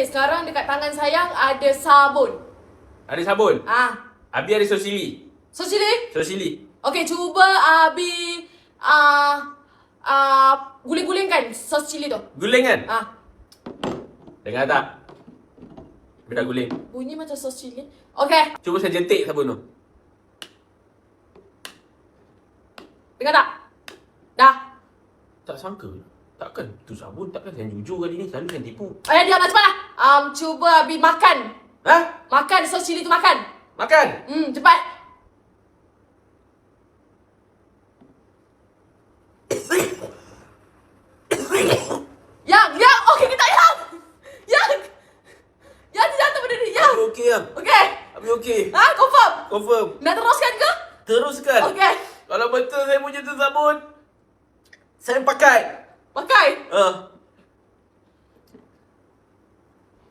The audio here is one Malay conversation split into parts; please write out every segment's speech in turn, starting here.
sekarang dekat tangan sayang ada sabun. Ada sabun. Abi ada sos cili. Sos cili? Sos cili. Okey, cuba Abi guling-gulingkan sos cili tu. Guling kan? Dengar tak? Abi dah guling. Bunyi macam sos cili. Okey. Cuba saya jentik sabun tu. Dengar tak? Dah. Tak sangka. Takkan tu sabun, takkan saya jujur kali ni. Selalu saya tipu. Diam lah, cepatlah. Cuba Abi makan. Makan sos cili tu, makan. Makan. Cepat. Yang, okey ke tak yang? Yang dia jatuh benda ni, yang. Abi okey yang. Okey. Abi okey. Confirm? Confirm. Nak teruskan ke? Teruskan. Okey. Kalau betul saya punya tu sabun, saya pakai. Pakai?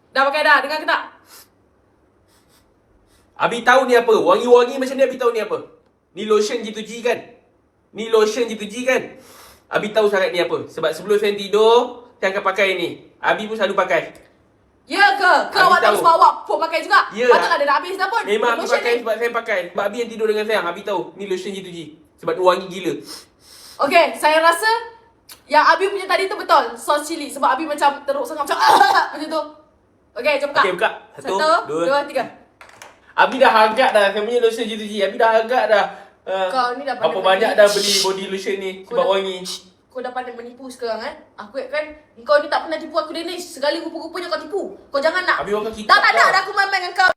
Dah pakai dah, dengar ke tak? Abi tahu ni apa? Wangi-wangi macam ni Abi tahu ni apa? Ni lotion G2G kan? Ni lotion G2G kan? Abi tahu sangat ni apa? Sebab sebelum saya tidur, saya akan pakai ni. Abi pun selalu pakai. Ya ke? Ke awak tahu sebab awak pun pakai juga? Ya. Patutlah dia dah habis dah pun. Memang Abi Lotion pakai ni. sebab saya pakai. Sebab Abi yang tidur dengan sayang. Abi tahu. Ni lotion G2G. Sebab dia wangi gila. Okey, saya rasa yang Abi punya tadi tu betul. Sos cili. Sebab Abi macam teruk sangat. Macam macam tu. Okey, jom buka. Okey, buka. Satu, dua, 2, 3. Abi dah hargat dah. Saya punya lotion G2G. Abi dah hargat dah. Kau ni dah pandai Berapa banyak dah beli body lotion ni. Sebab dah- wangi. Kau dah pandai menipu sekarang kan? Aku kan kau ni tak pernah tipu aku Danish. Sekali rupa-rupanya kau tipu. Kau jangan nak. Abi makan kitab Tak ada tau. dah aku main-main dengan kau.